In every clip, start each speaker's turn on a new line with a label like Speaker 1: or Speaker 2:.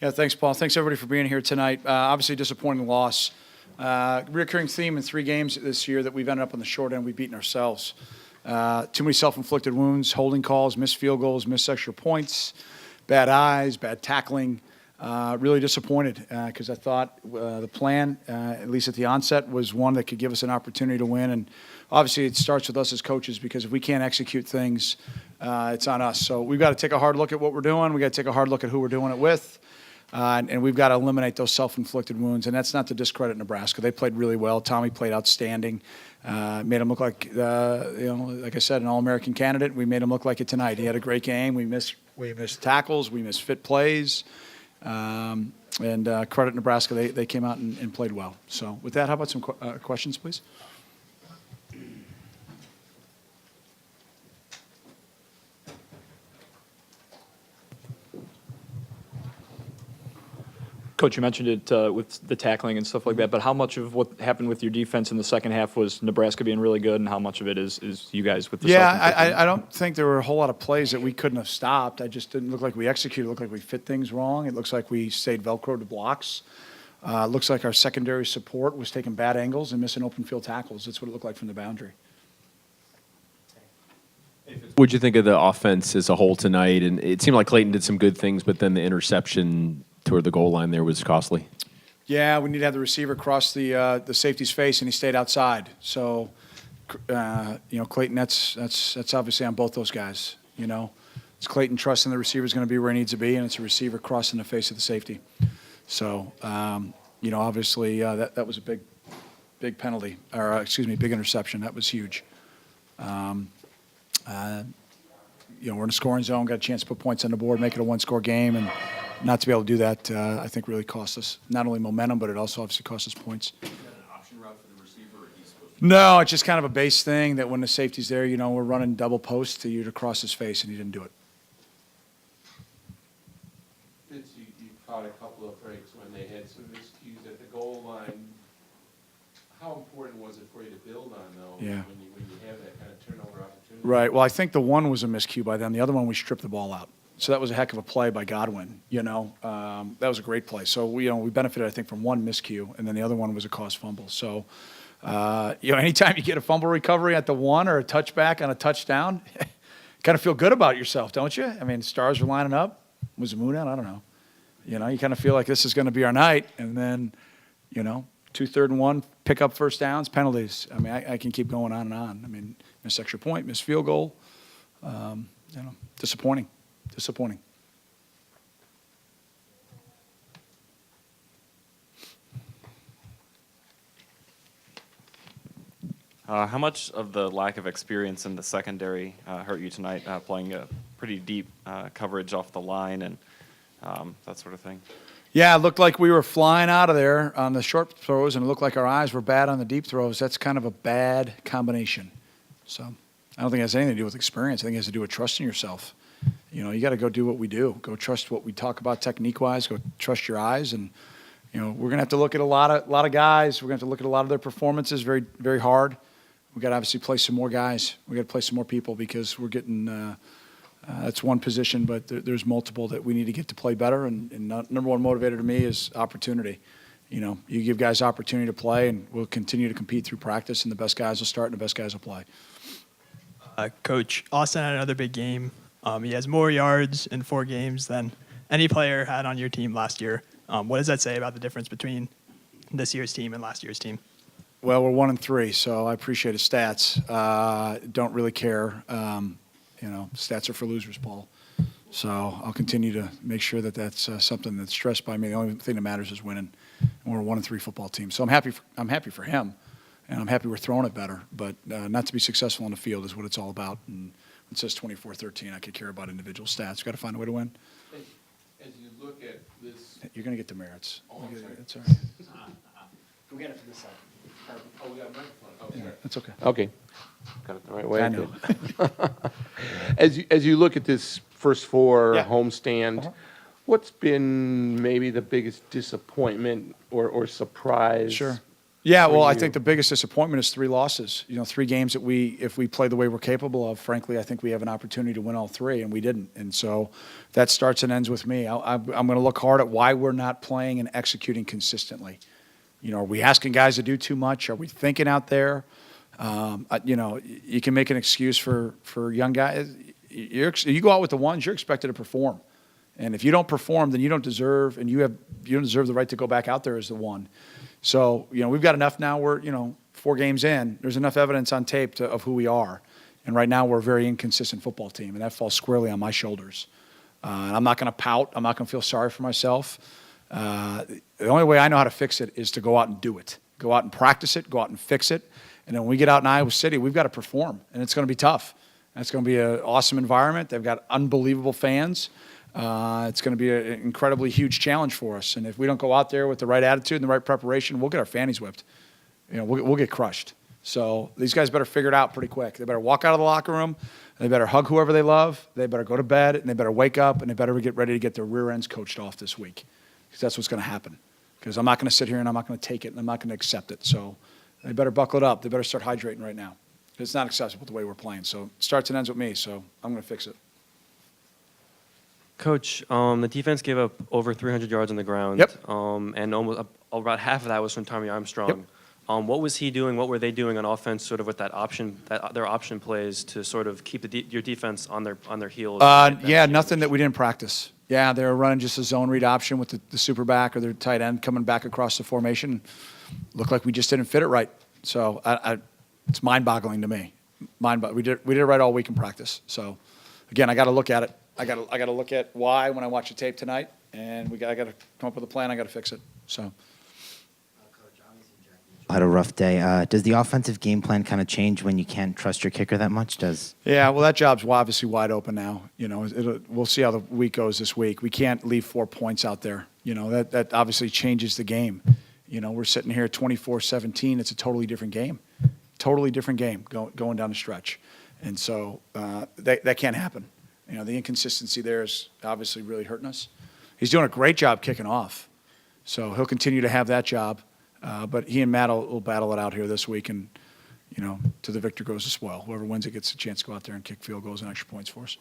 Speaker 1: Yeah, thanks, Paul. Thanks, everybody, for being here tonight. Obviously, disappointing loss. Reoccurring theme in 3 games this year that we've ended up on the short end. We've beaten ourselves. Too many self-inflicted wounds, holding calls, missed field goals, missed extra points, bad eyes, bad tackling. Really disappointed because I thought the plan, at least at the onset, was one that could give us an opportunity to win. And obviously, it starts with us as coaches because if we can't execute things, it's on us. So we've got to take a hard look at what we're doing. We've got to take a hard look at who we're doing it with. And we've got to eliminate those self-inflicted wounds. And that's not to discredit Nebraska. They played really well. Tommy played outstanding. Made him look like, like I said, an All-American candidate. We made him look like it tonight. He had a great game. We missed tackles. We missed fit plays. And credit Nebraska. They came out and played well. So with that, how about some questions, please?
Speaker 2: Coach, you mentioned it with the tackling and stuff like that, but how much of what happened with your defense in the second half was Nebraska being really good, and how much of it is you guys with the
Speaker 1: I don't think there were a whole lot of plays that we couldn't have stopped. I just didn't look like we executed. It looked like we fit things wrong. It looks like we stayed Velcro to blocks. It looks like our secondary support was taking bad angles and missing open field tackles. That's what it looked like from the boundary.
Speaker 3: What'd you think of the offense as a whole tonight? And it seemed like Clayton did some good things, but then the interception toward the goal line there was costly.
Speaker 1: Yeah, we need to have the receiver cross the safety's face, and he stayed outside. So, Clayton, that's obviously on both those guys. It's Clayton trusting the receiver is going to be where he needs to be, and it's a receiver crossing the face of the safety. So, obviously that was a big penalty, or big interception. That was huge. We're in a scoring zone, got a chance to put points on the board, make it a one-score game, and not to be able to do that, I think, really cost us not only momentum, but it also obviously cost us points.
Speaker 3: Is that an option route for the receiver, or he's supposed to?
Speaker 1: No, it's just kind of a base thing that when the safety's there, we're running double post to you to cross his face, and he didn't do it.
Speaker 4: Vince, you caught a couple of breaks when they had some miscues at the goal line. How important was it for you to build on those when you have that kind of turnover opportunity?
Speaker 1: Right. Well, I think the one was a miscue by them. The other one, we stripped the ball out. So that was a heck of a play by Godwin. That was a great play. So we benefited, I think, from one miscue, and then the other one was a caused fumble. So, anytime you get a fumble recovery at the one or a touchback on a touchdown, you kind of feel good about yourself, don't you? I mean, stars were lining up. Was the moon out? I don't know. You kind of feel like this is going to be our night, and then, 2 3rd and 1, pick up first downs, penalties. I mean, I can keep going on and on. I mean, missed extra point, missed field goal. Disappointing.
Speaker 5: How much of the lack of experience in the secondary hurt you tonight, playing a pretty deep coverage off the line and that sort of thing?
Speaker 1: Yeah, it looked like we were flying out of there on the short throws, and it looked like our eyes were bad on the deep throws. That's kind of a bad combination. So I don't think it has anything to do with experience. I think it has to do with trusting yourself. You got to go do what we do. Go trust what we talk about technique-wise. Go trust your eyes. And, we're going to have to look at a lot of guys. We're going to have to look at a lot of their performances very, very hard. We've got to obviously play some more guys. We've got to play some more people because we're getting that's one position, but there's multiple that we need to get to play better. And number one motivator to me is opportunity. You give guys opportunity to play, and we'll continue to compete through practice, and the best guys will start and the best guys will play.
Speaker 6: Coach, Austin had another big game. He has more yards in 4 games than any player had on your team last year. What does that say about the difference between this year's team and last year's team?
Speaker 1: Well, we're 1-3, so I appreciate his stats. Don't really care. Stats are for losers, Paul. So I'll continue to make sure that that's something that's stressed by me. The only thing that matters is winning. And we're a 1-3 football team, so I'm happy for him, and I'm happy we're throwing it better. But not to be successful on the field is what it's all about. And it says 24-13. I could care about individual stats. We've got to find a way to win.
Speaker 4: As you look at this,
Speaker 1: You're going to get demerits.
Speaker 4: Oh, I'm sorry.
Speaker 1: That's all right.
Speaker 7: Go get it from this side.
Speaker 4: oh, we got a microphone. Oh,
Speaker 1: Yeah,
Speaker 4: sorry.
Speaker 1: that's okay.
Speaker 4: Okay, got it the right way.
Speaker 1: I know.
Speaker 4: As you look at this first 4
Speaker 1: Yeah.
Speaker 4: homestand, what's been maybe the biggest disappointment or surprise?
Speaker 1: Sure. Yeah,
Speaker 8: for
Speaker 1: well, I
Speaker 8: you?
Speaker 1: think the biggest disappointment is 3 losses. 3 games that if we play the way we're capable of, frankly, I think we have an opportunity to win all 3, and we didn't. And so that starts and ends with me. I'm going to look hard at why we're not playing and executing consistently. Are we asking guys to do too much? Are we thinking out there? You can make an excuse for young guys. You go out with the ones, you're expected to perform. And if you don't perform, then you don't deserve, and you don't deserve the right to go back out there as the one. So, we've got enough now. We're, 4 games in. There's enough evidence on tape of who we are. And right now we're a very inconsistent football team, and that falls squarely on my shoulders. And I'm not going to pout. I'm not going to feel sorry for myself. The only way I know how to fix it is to go out and do it. Go out and practice it. Go out and fix it. And then when we get out in Iowa City, we've got to perform, and it's going to be tough. And it's going to be an awesome environment. They've got unbelievable fans. It's going to be an incredibly huge challenge for us. And if we don't go out there with the right attitude and the right preparation, we'll get our fannies whipped. We'll get crushed. So these guys better figure it out pretty quick. They better walk out of the locker room. They better hug whoever they love. They better go to bed, and they better wake up, and they better get ready to get their rear ends coached off this week, because that's what's going to happen. Because I'm not going to sit here and I'm not going to take it, and I'm not going to accept it. So they better buckle it up. They better start hydrating right now. It's not acceptable the way we're playing. So it starts and ends with me, so I'm going to fix it.
Speaker 9: Coach, the defense gave up over 300 yards on the ground.
Speaker 1: Yep.
Speaker 9: And almost about half of that was from Tommy Armstrong.
Speaker 1: Yep.
Speaker 9: What was he doing? What were they doing on offense, sort of with their option plays to sort of keep your defense on their heels?
Speaker 1: Yeah, nothing that we didn't practice. Yeah, they were running just a zone read option with the super back or their tight end coming back across the formation. Looked like we just didn't fit it right. So it's mind-boggling to me. We did it right all week in practice. So again, I got to look at it. I got to look at why when I watch the tape tonight, and I got to come up with a plan. I got to fix it. So.
Speaker 7: Had a rough day. Does the offensive game plan kind of change when you can't trust your kicker that much?
Speaker 1: Yeah, well, that job's obviously wide open now. We'll see how the week goes this week. We can't leave 4 points out there. That obviously changes the game. We're sitting here 24-17. It's a totally different game. Totally different game going down the stretch. And so that can't happen. The inconsistency there is obviously really hurting us. He's doing a great job kicking off. So he'll continue to have that job. But he and Matt will battle it out here this week, and, to the victor goes the spoil. Whoever wins it gets a chance to go out there and kick field goals and extra points for us.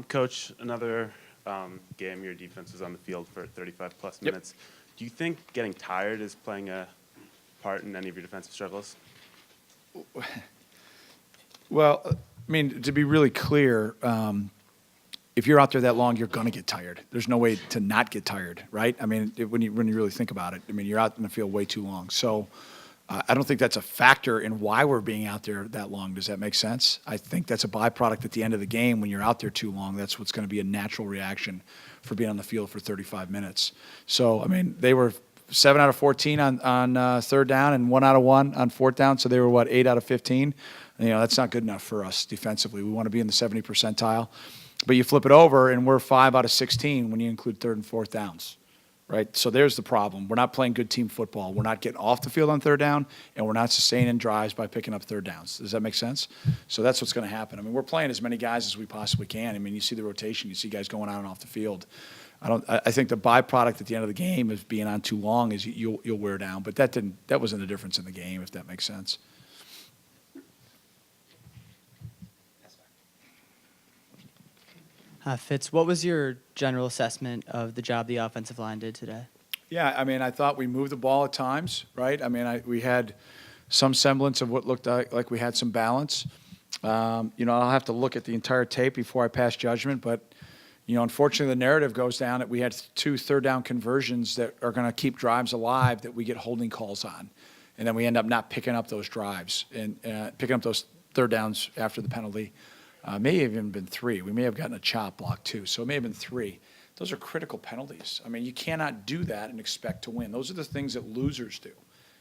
Speaker 10: Coach, another game your defense is on the field for 35-plus minutes. Do you think getting tired is playing a part in any of your defensive struggles?
Speaker 1: Well, to be really clear, if you're out there that long, you're going to get tired. There's no way to not get tired, right? When you really think about it, you're out in the field way too long. So I don't think that's a factor in why we're being out there that long. Does that make sense? I think that's a byproduct at the end of the game. When you're out there too long, that's what's going to be a natural reaction for being on the field for 35 minutes. So, they were 7 out of 14 on third down and 1 out of 1 on fourth down. So they were, 8 out of 15? That's not good enough for us defensively. We want to be in the 70 percentile. But you flip it over, and we're 5 out of 16 when you include third and fourth downs, right? So there's the problem. We're not playing good team football. We're not getting off the field on third down, and we're not sustaining drives by picking up third downs. Does that make sense? So that's what's going to happen. We're playing as many guys as we possibly can. You see the rotation. You see guys going on and off the field. I think the byproduct at the end of the game of being on too long is you'll wear down. But that wasn't the difference in the game, if that makes sense.
Speaker 11: Fitz, what was your general assessment of the job the offensive line did today?
Speaker 1: Yeah, I thought we moved the ball at times, right? We had some semblance of what looked like we had some balance. I'll have to look at the entire tape before I pass judgment, but, unfortunately the narrative goes down that we had 2 third down conversions that are going to keep drives alive that we get holding calls on. And then we end up not picking up those drives and picking up those third downs after the penalty. May have even been 3. We may have gotten a chop block too, so it may have been 3. Those are critical penalties. You cannot do that and expect to win. Those are the things that losers do.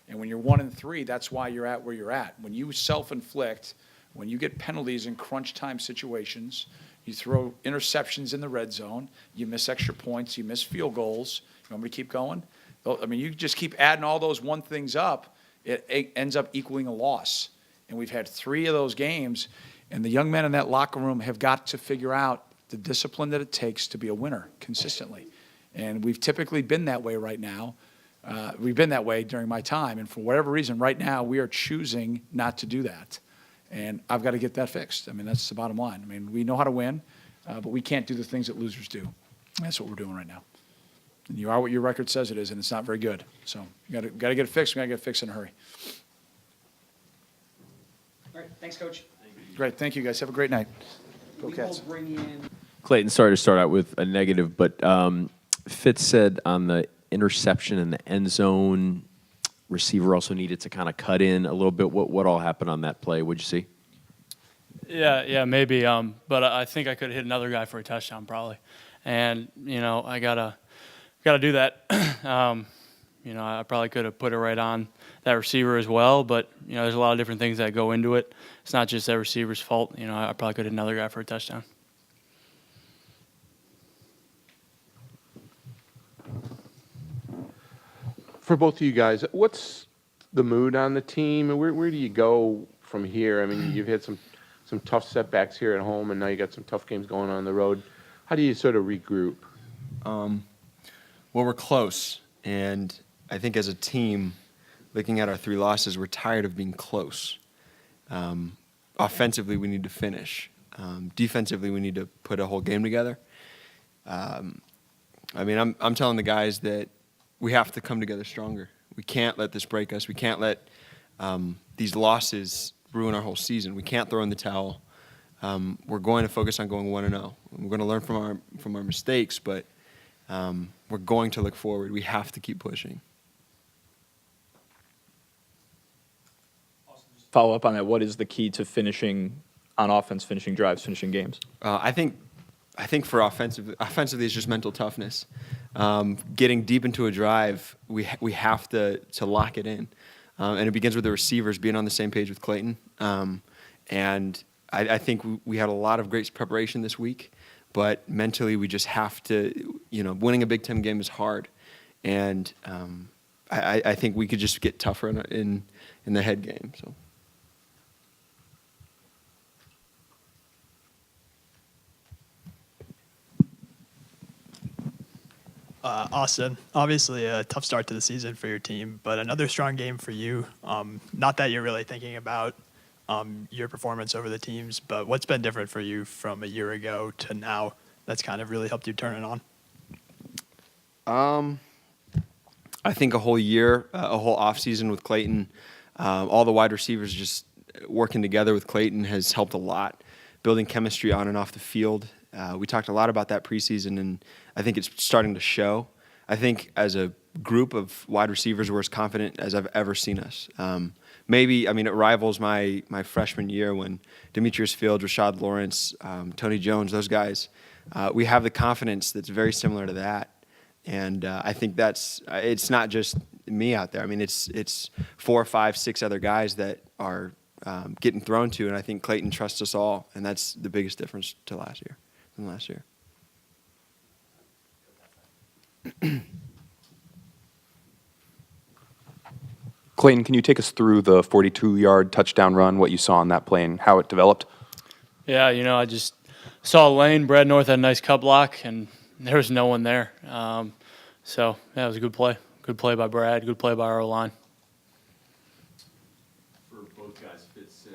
Speaker 1: And when you're 1 and 3, that's why you're at where you're at. When you self-inflict, when you get penalties in crunch time situations, you throw interceptions in the red zone, you miss extra points, you miss field goals. You want me to keep going? You just keep adding all those one things up, it ends up equaling a loss. And we've had 3 of those games. And the young men in that locker room have got to figure out the discipline that it takes to be a winner consistently. And we've typically been that way right now. We've been that way during my time. And for whatever reason, right now, we are choosing not to do that. And I've got to get that fixed. I mean, that's the bottom line. I mean, we know how to win, but we can't do the things that losers do. And that's what we're doing right now. And you are what your record says it is, and it's not very good. So you got to get it fixed. We got to get it fixed in a hurry.
Speaker 8: All right, thanks, Coach.
Speaker 1: Great. Thank you, guys. Have a great night. Go
Speaker 8: We
Speaker 1: Cats.
Speaker 8: will bring in.
Speaker 3: Clayton, sorry to start out with a negative, but Fitz said on the interception in the end zone, receiver also needed to kind of cut in a little bit. What all happened on that play? What'd you see?
Speaker 12: Yeah, maybe. But I think I could have hit another guy for a touchdown probably, and I gotta do that. I probably could have put it right on that receiver as well, but there's a lot of different things that go into it. It's not just that receiver's fault. I probably could have hit another guy for a touchdown.
Speaker 4: For both of you guys, what's the mood on the team, and where do you go from here? I mean, you've had some tough setbacks here at home, and now you got some tough games going on the road. How do you sort of regroup?
Speaker 13: Well, we're close, and I think as a team, looking at our 3 losses, we're tired of being close. Offensively, we need to finish. Defensively, we need to put a whole game together. I'm telling the guys that we have to come together stronger. We can't let this break us. We can't let these losses ruin our whole season. We can't throw in the towel. We're going to focus on going 1-0. We're going to learn from our mistakes, but we're going to look forward. We have to keep pushing.
Speaker 2: Follow up on that. What is the key to finishing on offense, finishing drives, finishing games?
Speaker 13: I think for offensively, it's just mental toughness. Getting deep into a drive, we have to lock it in, and it begins with the receivers being on the same page with Clayton. And I think we had a lot of great preparation this week, but mentally we just have to. Winning a Big Ten game is hard, and I think we could just get tougher in the head game. So.
Speaker 6: Austin, obviously a tough start to the season for your team, but another strong game for you. Not that you're really thinking about your performance over the teams, but what's been different for you from a year ago to now that's kind of really helped you turn it on?
Speaker 13: I think a whole year, a whole offseason with Clayton, all the wide receivers just working together with Clayton has helped a lot, building chemistry on and off the field. We talked a lot about that preseason, and I think it's starting to show. I think as a group of wide receivers, we're as confident as I've ever seen us. It rivals my freshman year when Demetrius Fields, Rashad Lawrence, Tony Jones, those guys. We have the confidence that's very similar to that. And I think it's not just me out there. I mean, it's 4, 5, 6 other guys that are getting thrown to, and I think Clayton trusts us all, and that's the biggest difference to last year.
Speaker 14: Clayton, can you take us through the 42-yard touchdown run, what you saw on that play and how it developed?
Speaker 12: Yeah, I just saw a lane. Brad North had a nice cut block, and there was no one there. It was a good play. Good play by Brad. Good play by our line.
Speaker 3: For both guys, Fitz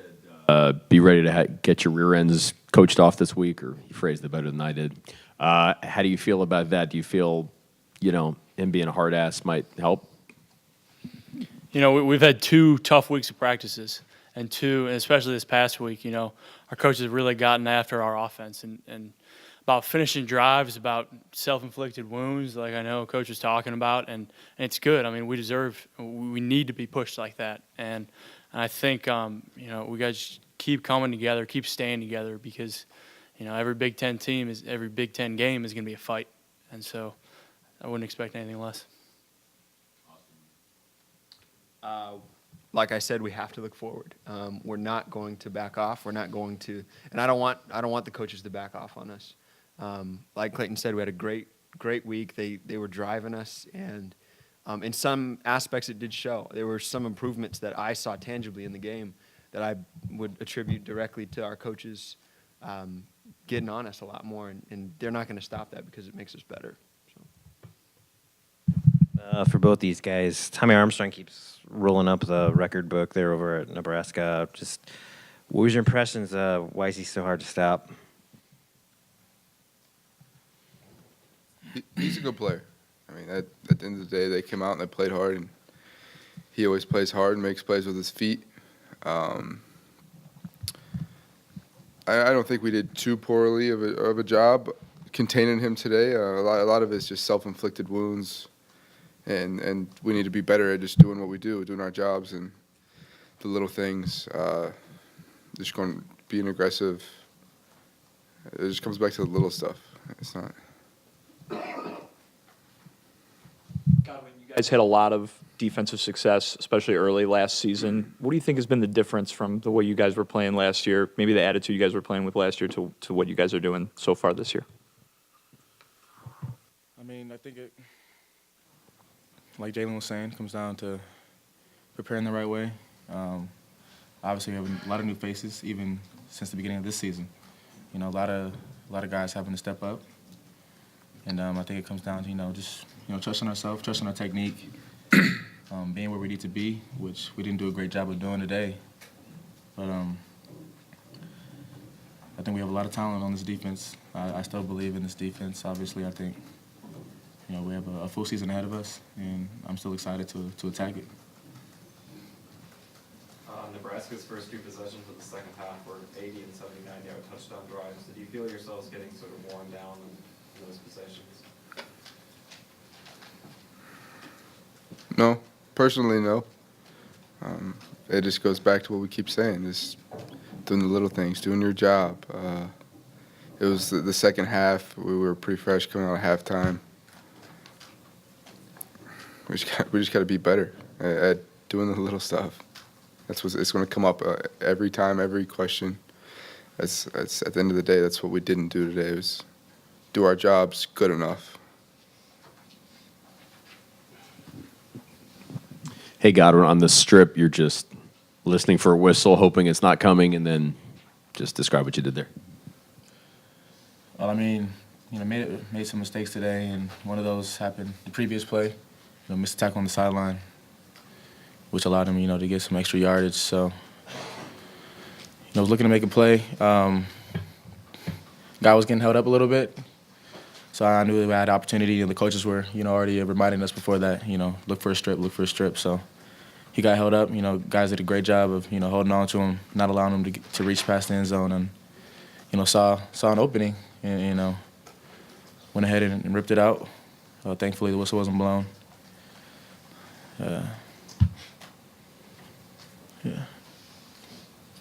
Speaker 3: said, be ready to get your rear ends coached off this week, or he phrased it better than I did. How do you feel about that? Do you feel, him being a hard ass might help?
Speaker 12: We've had 2 tough weeks of practices, and especially this past week, our coaches have really gotten after our offense and about finishing drives, about self-inflicted wounds, like I know Coach was talking about, and it's good. I mean, we need to be pushed like that, and I think we guys keep coming together, keep staying together, because every Big Ten every Big Ten game is going to be a fight, and so I wouldn't expect anything less.
Speaker 13: Like I said, we have to look forward. We're not going to back off. We're not going to, and I don't want the coaches to back off on us. Like Clayton said, we had a great week. They were driving us, and in some aspects it did show. There were some improvements that I saw tangibly in the game that I would attribute directly to our coaches getting on us a lot more, and they're not going to stop that because it makes us better. So.
Speaker 15: For both these guys, Tommy Armstrong keeps rolling up the record book there over at Nebraska. Just what was your impressions? Why is he so hard to stop?
Speaker 16: He's a good player. I mean, at the end of the day, they came out and they played hard, and he always plays hard and makes plays with his feet. I don't think we did too poorly of a job containing him today. A lot of it's just self-inflicted wounds, and we need to be better at just doing what we do, doing our jobs, and the little things. Just going, being aggressive. It just comes back to the little stuff. It's not.
Speaker 2: Godwin, you guys had a lot of defensive success, especially early last season. What do you think has been the difference from the way you guys were playing last year, maybe the attitude you guys were playing with last year, to what you guys are doing so far this year?
Speaker 17: I mean, I think it, like Jalen was saying, comes down to preparing the right way. Obviously, we have a lot of new faces, even since the beginning of this season. You know, a lot of guys having to step up, and I think it comes down to just trusting ourselves, trusting our technique, being where we need to be, which we didn't do a great job of doing today. But I think we have a lot of talent on this defense. I still believe in this defense. Obviously, I think we have a full season ahead of us, and I'm still excited to attack it.
Speaker 5: Nebraska's first two possessions of the second half were 80 and 79-yard touchdown drives. Did you feel yourselves getting sort of worn down in those possessions?
Speaker 16: No, personally, no. It just goes back to what we keep saying, just doing the little things, doing your job. It was the second half. We were pretty fresh coming out of halftime. We just got to be better at doing the little stuff. That's what it's going to come up every time, every question. That's at the end of the day, that's what we didn't do today, was do our jobs good enough.
Speaker 3: Hey, Godwin, on the strip, you're just listening for a whistle, hoping it's not coming, and then just describe what you did there.
Speaker 17: Well, I mean, made some mistakes today, and one of those happened the previous play. Missed a tackle on the sideline, which allowed him, to get some extra yardage. So, I was looking to make a play. Guy was getting held up a little bit, so I knew we had opportunity, and the coaches were, already reminding us before that, look for a strip, look for a strip. So he got held up. Guys did a great job of, holding on to him, not allowing him to reach past the end zone, and saw an opening, and went ahead and ripped it out. Thankfully, the whistle wasn't blown. Yeah.